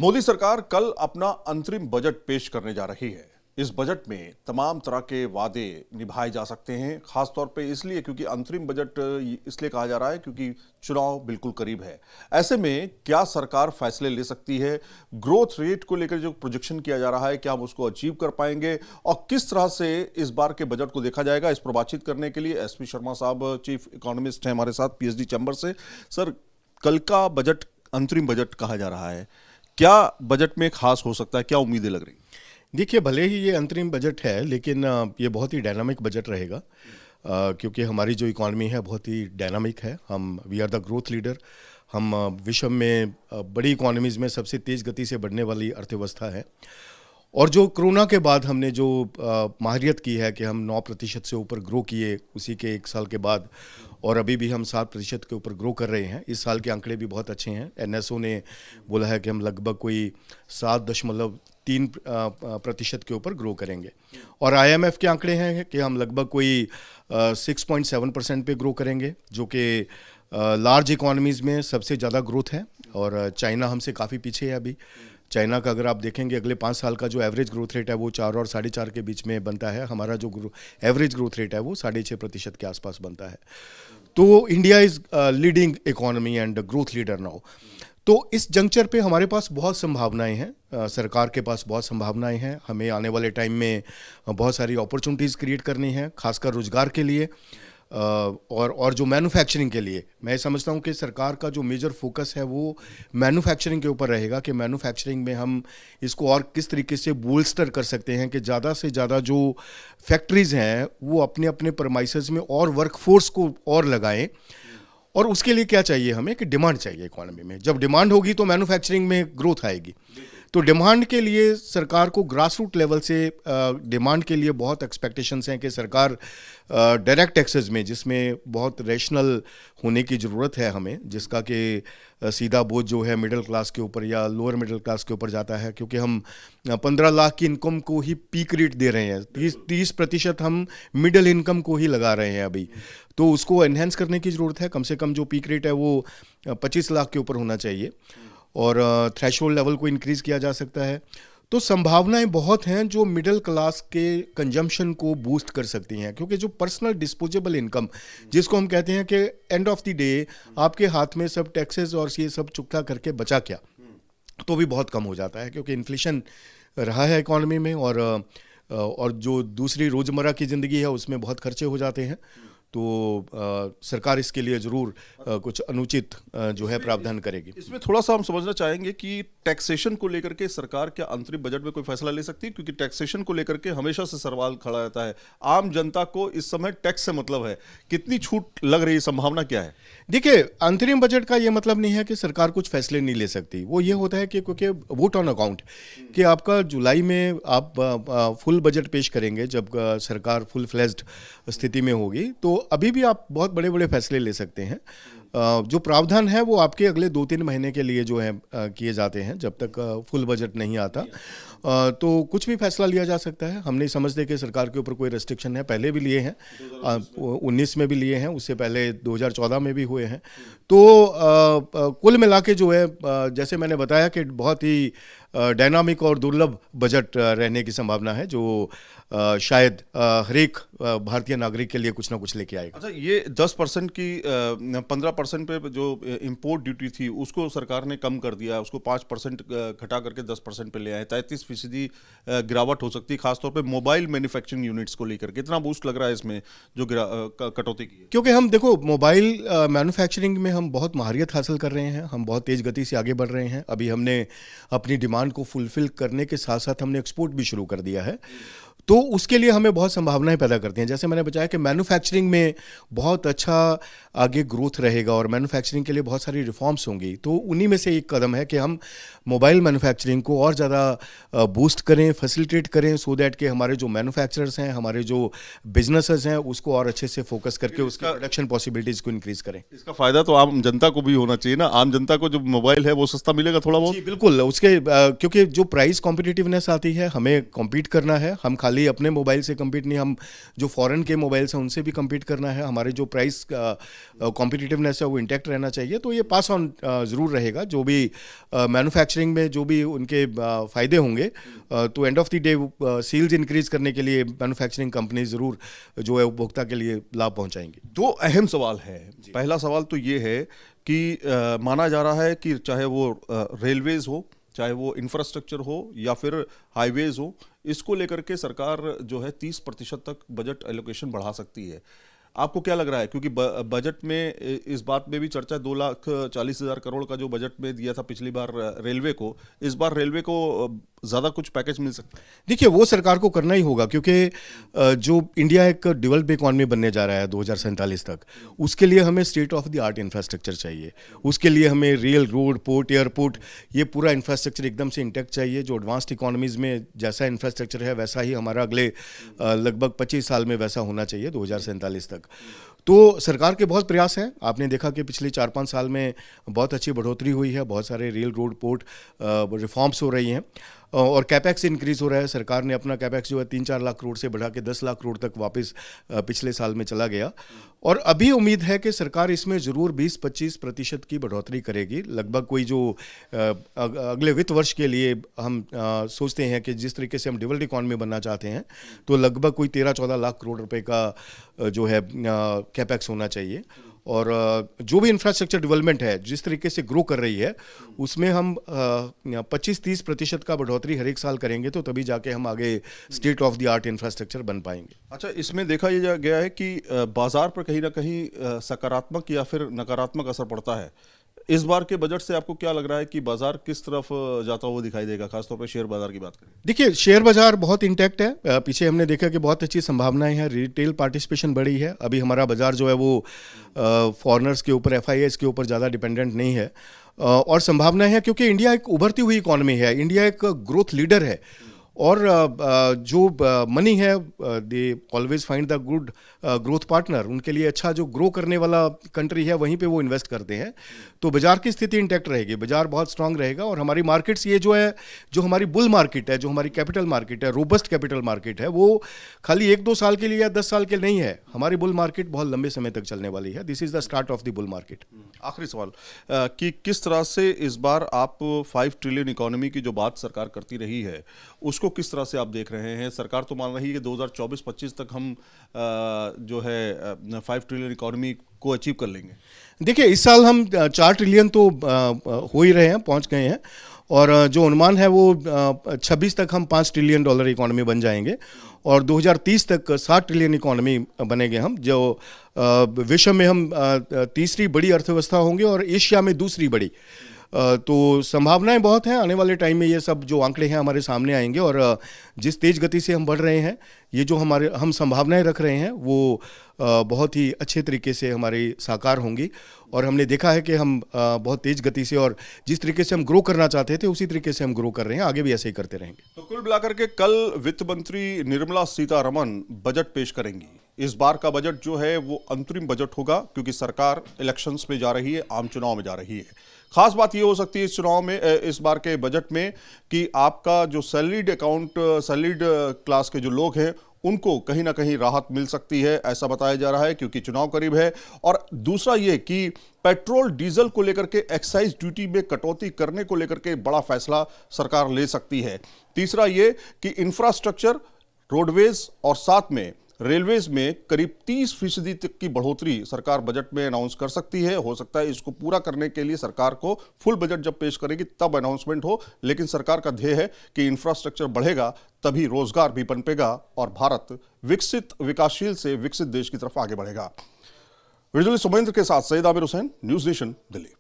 मोदी सरकार कल अपना अंतरिम बजट पेश करने जा रही है। इस बजट में तमाम तरह के वादे निभाए जा सकते हैं, खासतौर पे इसलिए क्योंकि अंतरिम बजट इसलिए कहा जा रहा है क्योंकि चुनाव बिल्कुल करीब है। ऐसे में क्या सरकार फैसले ले सकती है? ग्रोथ रेट को लेकर जो प्रोजेक्शन किया जा रहा है, क्या हम उसको अचीव कर पाएंगे और किस तरह से इस बार के बजट को देखा जाएगा? इस पर बातचीत करने के लिए एसपी शर्मा साहब चीफ इकोनॉमिस्ट हैं हमारे साथ पीएचडी चैम्बर से। सर, कल का बजट अंतरिम बजट कहा जा रहा है, क्या बजट में खास हो सकता है, क्या उम्मीदें लग रही? देखिए, भले ही ये अंतरिम बजट है लेकिन ये बहुत ही डायनामिक बजट रहेगा क्योंकि हमारी जो इकॉनमी है बहुत ही डायनामिक है। We are the growth leader. हम विश्व में बड़ी इकॉनमीज़ में सबसे तेज़ गति से बढ़ने वाली अर्थव्यवस्था है। और जो कोरोना के बाद हमने जो माहिरियत की है कि हम 9% से ऊपर ग्रो किए उसी के 1 साल के बाद, और अभी भी हम 7% के ऊपर ग्रो कर रहे हैं। इस साल के आंकड़े भी बहुत अच्छे हैं। एनएसओ ने बोला है कि हम लगभग कोई 7.3% के ऊपर ग्रो करेंगे, और आईएमएफ के आंकड़े हैं कि हम लगभग कोई 6.7% पे ग्रो करेंगे, जो कि लार्ज इकॉनमीज़ में सबसे ज़्यादा ग्रोथ है। और चाइना हमसे काफ़ी पीछे है अभी। चाइना का अगर आप देखेंगे अगले 5 साल का जो एवरेज ग्रोथ रेट है वो 4 और 4.5 के बीच में बनता है। हमारा जो एवरेज ग्रोथ रेट है वो 6.5% के आसपास बनता है। तो India is leading economy and growth leader now. तो इस जंक्चर पे हमारे पास बहुत संभावनाएं हैं, सरकार के पास बहुत संभावनाएं हैं। हमें आने वाले टाइम में बहुत सारी अपॉर्चुनिटीज़ क्रिएट करनी है, खासकर रोजगार के लिए और जो मैन्युफैक्चरिंग के लिए। मैं समझता हूं कि सरकार का जो मेजर फोकस है वो मैन्युफैक्चरिंग के ऊपर रहेगा कि मैन्युफैक्चरिंग में हम इसको और किस तरीके से बोल्स्टर कर सकते हैं कि ज़्यादा से ज़्यादा जो फैक्ट्रीज़ हैं वो अपने अपने प्रमाइसेस में और वर्कफोर्स को और लगाएं। और उसके लिए क्या चाहिए हमें कि डिमांड चाहिए इकोनॉमी में। जब डिमांड होगी तो मैन्युफैक्चरिंग में ग्रोथ आएगी। तो डिमांड के लिए सरकार को ग्रास रूट लेवल से डिमांड के लिए बहुत एक्सपेक्टेशंस हैं कि सरकार डायरेक्ट टैक्सेस में, जिसमें बहुत रैशनल होने की ज़रूरत है हमें, जिसका कि सीधा बोझ जो है मिडिल क्लास के ऊपर या लोअर मिडिल क्लास के ऊपर जाता है, क्योंकि हम 15 लाख की इनकम को ही पीक रेट दे रहे हैं। 30% हम मिडिल इनकम को ही लगा रहे हैं अभी। तो उसको एनहेंस करने की ज़रूरत है। कम से कम जो पीक रेट है वो 25 लाख के ऊपर होना चाहिए, और थ्रेशोल्ड लेवल को इंक्रीज़ किया जा सकता है। तो संभावनाएं बहुत हैं जो मिडिल क्लास के कंजम्पशन को बूस्ट कर सकती हैं, क्योंकि जो पर्सनल डिस्पोजेबल इनकम, जिसको हम कहते हैं कि एंड ऑफ द डे आपके हाथ में सब टैक्सेस और ये सब चुकता करके बचा क्या, तो भी बहुत कम हो जाता है, क्योंकि इन्फ्लेशन रहा है इकॉनमी में, और जो दूसरी रोज़मर्रा की ज़िंदगी है उसमें बहुत खर्चे हो जाते हैं। तो सरकार इसके लिए ज़रूर कुछ अनुचित जो है प्रावधान करेगी। इसमें थोड़ा सा हम समझना चाहेंगे कि टैक्सेशन को लेकर के सरकार क्या अंतरिम बजट में कोई फैसला ले सकती है? क्योंकि टैक्सेशन को लेकर के हमेशा से सवाल खड़ा रहता है। आम जनता को इस समय टैक्स से मतलब है, कितनी छूट लग रही है, संभावना क्या है? देखिए, अंतरिम बजट का ये मतलब नहीं है कि सरकार कुछ फैसले नहीं ले सकती। वो ये होता है कि क्योंकि वोट ऑन अकाउंट कि आपका जुलाई में आप फुल बजट पेश करेंगे, जब सरकार फुल फ्लेज्ड स्थिति में होगी, तो अभी भी आप बहुत बड़े बड़े फैसले ले सकते हैं। जो प्रावधान है वो आपके अगले 2-3 महीने के लिए जो है किए जाते हैं, जब तक फुल बजट नहीं आता। तो कुछ भी फैसला लिया जा सकता है। हम नहीं समझते कि सरकार के ऊपर कोई रेस्ट्रिक्शन है। पहले भी लिए हैं, 19 में भी लिए हैं, उससे पहले 2014 में भी हुए हैं। तो कुल मिला के जो है, जैसे मैंने बताया कि बहुत ही डायनामिक और दुर्लभ बजट रहने की संभावना है, जो शायद हर एक भारतीय नागरिक के लिए कुछ ना कुछ लेके आएगा। अच्छा, ये 10% की 15% पे जो इंपोर्ट ड्यूटी थी उसको सरकार ने कम कर दिया, उसको 5% घटा करके 10% पे ले आए। 33% गिरावट हो सकती है, खासतौर पे मोबाइल मैन्युफैक्चरिंग यूनिट्स को लेकर। कितना बूस्ट लग रहा है इसमें जो कटौती की है? क्योंकि हम देखो, मोबाइल मैन्युफैक्चरिंग में हम बहुत महारत हासिल कर रहे हैं, हम बहुत तेज़ गति से आगे बढ़ रहे हैं। अभी हमने अपनी डिमांड को फुलफिल करने के साथ साथ हमने एक्सपोर्ट भी शुरू कर दिया है। तो उसके लिए हमें बहुत संभावनाएं पैदा करती हैं। जैसे मैंने बताया कि मैन्युफैक्चरिंग में बहुत अच्छा आगे ग्रोथ रहेगा और मैन्युफैक्चरिंग के लिए बहुत सारी रिफॉर्म्स होंगी। तो उन्हीं में से एक कदम है कि हम मोबाइल मैन्युफैक्चरिंग को और ज़्यादा बूस्ट करें, फैसिलिटेट करें, सो दैट कि हमारे जो मैन्युफैक्चरर्स हैं, हमारे जो बिजनेसेस हैं, उसको और अच्छे से फोकस करके उसका प्रोडक्शन पॉसिबिलिटीज़ को इंक्रीज़ करें। इसका फ़ायदा तो आम जनता को भी होना चाहिए ना। आम जनता को जो मोबाइल है वो सस्ता मिलेगा थोड़ा बहुत। जी बिल्कुल, उसके क्योंकि जो प्राइस कॉम्पिटिटिवनेस आती है, हमें कॉम्पीट करना है। हम खाली अपने मोबाइल से कम्पीट नहीं, हम जो फॉरेन के मोबाइल्स हैं उनसे भी कम्पीट करना है। हमारे जो प्राइस कॉम्पिटिटिवनेस है वो इंटैक्ट रहना चाहिए। तो ये पास ऑन ज़रूर रहेगा, जो भी मैन्युफैक्चरिंग में जो भी उनके फ़ायदे होंगे, तो end of the day sales increase करने के लिए मैन्युफैक्चरिंग कंपनी ज़रूर जो है उपभोक्ता के लिए लाभ पहुंचाएंगी। दो अहम सवाल है। पहला सवाल तो ये है कि माना जा रहा है कि चाहे वो रेलवेज हो, चाहे वो इंफ्रास्ट्रक्चर हो या फिर हाईवेज हो, इसको लेकर के सरकार जो है 30% तक बजट एलोकेशन बढ़ा सकती है। आपको क्या लग रहा है? क्योंकि बजट में इस बात में भी चर्चा 2,40,000 करोड़ का जो बजट में दिया था पिछली बार रेलवे को, इस बार रेलवे को ज़्यादा कुछ पैकेज मिल सकता है? देखिए, वो सरकार को करना ही होगा, क्योंकि जो इंडिया एक डेवलप्ड इकॉनमी बनने जा रहा है 2047 तक, उसके लिए हमें state of the art infrastructure चाहिए। उसके लिए हमें रेल, रोड, पोर्ट, एयरपोर्ट, ये पूरा इंफ्रास्ट्रक्चर एकदम से इंटैक्ट चाहिए। जो एडवांस्ड इकॉनमीज़ में जैसा इंफ्रास्ट्रक्चर है वैसा ही हमारा अगले लगभग 25 साल में वैसा होना चाहिए 2047 तक। तो सरकार के बहुत प्रयास हैं। आपने देखा कि पिछले 4-5 साल में बहुत अच्छी बढ़ोतरी हुई है, बहुत सारे रेल, रोड, पोर्ट रिफॉर्म्स हो रही हैं और कैपेक्स इंक्रीज हो रहा है। सरकार ने अपना कैपेक्स जो है 3-4 लाख करोड़ से बढ़ा के 10 लाख करोड़ तक वापस पिछले साल में चला गया। और अभी उम्मीद है कि सरकार इसमें ज़रूर 20-25% की बढ़ोतरी करेगी। लगभग कोई जो अगले वित्त वर्ष के लिए हम सोचते हैं कि जिस तरीके से हम डेवलप्ड इकॉनमी बनना चाहते हैं, तो लगभग कोई 13-14 लाख करोड़ रुपए का जो है कैपेक्स होना चाहिए। और जो भी इंफ्रास्ट्रक्चर डेवलपमेंट है जिस तरीके से ग्रो कर रही है, उसमें हम 25-30% का बढ़ोतरी हर एक साल करेंगे, तो तभी जाके हम आगे state of the art infrastructure बन पाएंगे। अच्छा, इसमें देखा यह गया है कि बाजार पर कहीं ना कहीं सकारात्मक या फिर नकारात्मक असर पड़ता है। इस बार के बजट से आपको क्या लग रहा है कि बाजार किस तरफ जाता हुआ दिखाई देगा, खासतौर पर शेयर बाजार की बात करें? देखिए, शेयर बाजार बहुत इंटैक्ट है। पीछे हमने देखा कि बहुत अच्छी संभावनाएं हैं, रिटेल पार्टिसिपेशन बढ़ी है। अभी हमारा बाजार जो है वो फॉरेनर्स के ऊपर, FIIs के ऊपर ज़्यादा डिपेंडेंट नहीं है और संभावनाएं हैं, क्योंकि इंडिया एक उभरती हुई इकॉनमी है, इंडिया एक ग्रोथ लीडर है। और जो मनी है, they always find the good growth partner. उनके लिए अच्छा जो ग्रो करने वाला कंट्री है वहीं पे वो इन्वेस्ट करते हैं। तो बाजार की स्थिति इंटैक्ट रहेगी, बाजार बहुत स्ट्रांग रहेगा। और हमारी मार्केट्स, ये जो है, जो हमारी बुल मार्केट है, जो हमारी कैपिटल मार्केट है, रोबस्ट कैपिटल मार्केट है, वो खाली 1-2 साल के लिए या 10 साल के नहीं है। हमारी बुल मार्केट बहुत लंबे समय तक चलने वाली है। This is the start of the bull market. आखिरी सवाल कि किस तरह से इस बार आप 5 ट्रिलियन इकोनॉमी की जो बात सरकार करती रही है, उसको किस तरह से आप देख रहे हैं? सरकार तो मान रही है कि 2024-25 तक हम जो है 5 ट्रिलियन इकोनॉमी को अचीव कर लेंगे। देखिए, इस साल हम 4 ट्रिलियन तो हो ही रहे हैं, पहुंच गए हैं। और जो अनुमान है वो 26 तक हम $5 ट्रिलियन इकोनॉमी बन जाएंगे और 2030 तक 7 ट्रिलियन इकोनॉमी बनेंगे हम, जो विश्व में हम तीसरी बड़ी अर्थव्यवस्था होंगे और एशिया में दूसरी बड़ी। तो संभावनाएं बहुत हैं। आने वाले टाइम में ये सब जो आंकड़े हैं हमारे सामने आएंगे और जिस तेज गति से हम बढ़ रहे हैं, ये जो हम संभावनाएं रख रहे हैं वो बहुत ही अच्छे तरीके से हमारी साकार होंगी। और हमने देखा है कि हम बहुत तेज गति से और जिस तरीके से हम ग्रो करना चाहते थे उसी तरीके से हम ग्रो कर रहे हैं, आगे भी ऐसे ही करते रहेंगे। तो कुल मिलाकर के कल वित्त मंत्री निर्मला सीतारमण बजट पेश करेंगी। इस बार का बजट जो है वो अंतरिम बजट होगा, क्योंकि सरकार इलेक्शंस में जा रही है, आम चुनाव में जा रही है। खास बात ये हो सकती है इस चुनाव में, इस बार के बजट में, कि आपका जो सैलरीड क्लास के जो लोग हैं उनको कहीं ना कहीं राहत मिल सकती है, ऐसा बताया जा रहा है, क्योंकि चुनाव करीब है। और दूसरा ये कि पेट्रोल डीजल को लेकर के एक्साइज ड्यूटी में कटौती करने को लेकर के बड़ा फैसला सरकार ले सकती है। तीसरा ये कि इंफ्रास्ट्रक्चर, रोडवेज और साथ में रेलवेज में करीब 30% तक की बढ़ोतरी सरकार बजट में अनाउंस कर सकती है। हो सकता है इसको पूरा करने के लिए सरकार को फुल बजट जब पेश करेगी तब अनाउंसमेंट हो, लेकिन सरकार का ध्येय है कि इंफ्रास्ट्रक्चर बढ़ेगा तभी रोजगार भी पनपेगा और भारत विकासशील से विकसित देश की तरफ आगे बढ़ेगा। विजुअली सुमेंद्र के साथ सईद आबिर हुसैन, न्यूज नेशन, दिल्ली।